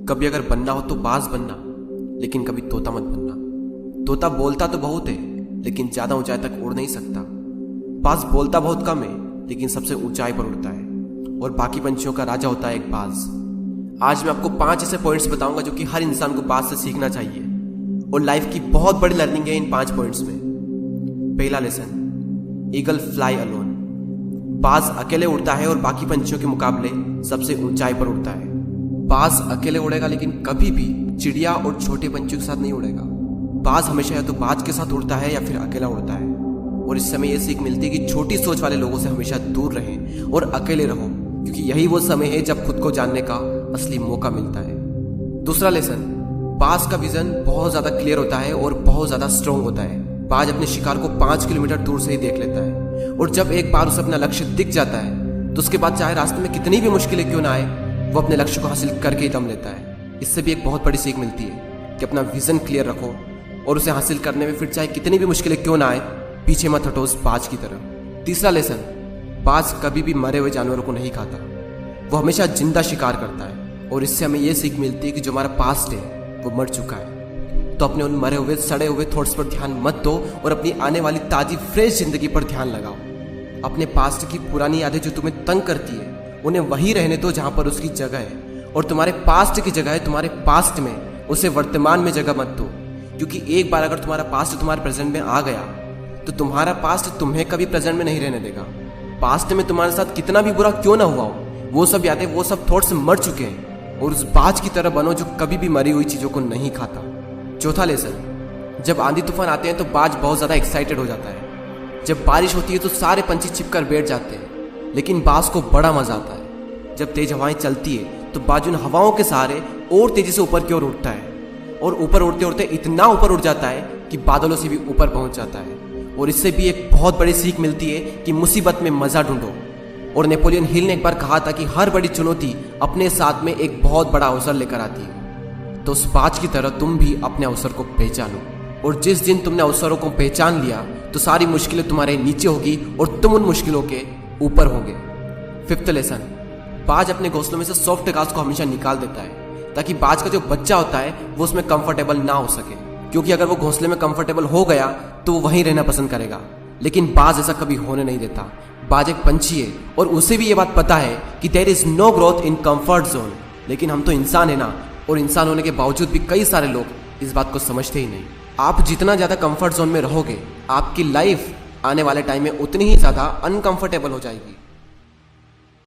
कभी अगर बनना हो तो बाज बनना, लेकिन कभी तोता मत बनना। तोता बोलता तो बहुत है, लेकिन ज्यादा ऊंचाई तक उड़ नहीं सकता। बाज बोलता बहुत कम है, लेकिन सबसे ऊंचाई पर उड़ता है, और बाकी पंछियों का राजा होता है एक बाज। आज मैं आपको 5 ऐसे पॉइंट्स बताऊंगा जो कि हर इंसान को बाज से सीखना चाहिए, और लाइफ की बहुत बड़ी लर्निंग है इन 5 पॉइंट्स में। पहला लेसन, ईगल फ्लाई अलोन। बाज अकेले उड़ता है और बाकी पंछियों के मुकाबले सबसे ऊंचाई पर उड़ता है। बाज अकेले उड़ेगा, लेकिन कभी भी चिड़िया और छोटे पंछियों के साथ नहीं उड़ेगा। बाज हमेशा या तो बाज के साथ उड़ता है या फिर अकेला उड़ता है। और इस समय यह सीख मिलती है कि छोटी सोच वाले लोगों से हमेशा दूर रहें और अकेले रहो, क्योंकि यही वो समय है जब खुद को जानने का असली मौका मिलता है। दूसरा लेसन, बाज का विजन बहुत ज्यादा क्लियर होता है और बहुत ज्यादा स्ट्रांग होता है। बाज अपने शिकार को 5 किलोमीटर दूर से ही देख लेता है, और जब एक बार उसे अपना लक्ष्य दिख जाता है तो उसके बाद चाहे रास्ते में कितनी भी मुश्किलें क्यों ना आए, वो अपने लक्ष्य को हासिल करके ही दम लेता है। इससे भी एक बहुत बड़ी सीख मिलती है कि अपना विजन क्लियर रखो और उसे हासिल करने में फिर चाहे कितनी भी मुश्किलें क्यों ना आए, पीछे मत हटो उस बाज की तरह। तीसरा लेसन, बाज कभी भी मरे हुए जानवरों को नहीं खाता, वो हमेशा जिंदा शिकार करता है। और इससे हमें यह सीख मिलती है कि जो हमारा पास्ट है वो मर चुका है, तो अपने उन मरे हुए सड़े हुए थॉट्स पर ध्यान मत दो और अपनी आने वाली ताजी फ्रेश जिंदगी पर ध्यान लगाओ। अपने पास्ट की पुरानी यादें जो तुम्हें तंग करती है उन्हें वहीं रहने दो जहां पर उसकी जगह है, और तुम्हारे पास्ट की जगह है तुम्हारे पास्ट में, उसे वर्तमान में जगह मत दो। क्योंकि एक बार अगर तुम्हारा पास्ट तुम्हारे प्रेजेंट में आ गया तो तुम्हारा पास्ट तुम्हें कभी प्रेजेंट में नहीं रहने देगा। पास्ट में तुम्हारे साथ कितना भी बुरा क्यों ना हुआ हो, वो सब यादें, वो सब थॉट्स मर चुके हैं, और उस बाज की तरह बनो जो कभी भी मरी हुई चीजों को नहीं खाता। चौथा लेसन, जब आंधी तूफान आते हैं तो बाज बहुत ज्यादा एक्साइटेड हो जाता है। जब बारिश होती है तो सारे पंछी छिपकर बैठ जाते हैं, लेकिन बाज को बड़ा मजा आता है। जब तेज हवाएं चलती है तो बाज उन हवाओं के सहारे और तेजी से ऊपर की ओर उठता है, और ऊपर उड़ते उड़ते इतना ऊपर उड़ जाता है कि बादलों से भी ऊपर पहुंच जाता है। और इससे भी एक बहुत बड़ी सीख मिलती है कि मुसीबत में मजा ढूंढो। और नेपोलियन हिल ने एक बार कहा था कि हर बड़ी चुनौती अपने साथ में एक बहुत बड़ा अवसर लेकर आती है। तो उस बाज की तरह तुम भी अपने अवसर को पहचानो, और जिस दिन तुमने अवसरों को पहचान लिया तो सारी मुश्किलें तुम्हारे नीचे होगी और तुम उन मुश्किलों के ऊपर होगे। फिफ्थ लेसन, बाज अपने घोंसलों में से सॉफ्ट घास को हमेशा निकाल देता है, ताकि बाज का जो बच्चा होता है वो उसमें कंफर्टेबल ना हो सके। क्योंकि अगर वो घोंसले में कंफर्टेबल हो गया तो वो वहीं रहना पसंद करेगा, लेकिन बाज ऐसा कभी होने नहीं देता। बाज एक पंछी है और उसे भी ये बात पता है कि there is no growth in comfort zone. लेकिन हम तो इंसान है ना, और इंसान होने के बावजूद भी कई सारे लोग इस बात को समझते ही नहीं। आप जितना ज्यादा कंफर्ट जोन में रहोगे, आपकी लाइफ आने वाले टाइम में उतनी ही ज्यादा अनकंफर्टेबल हो जाएगी।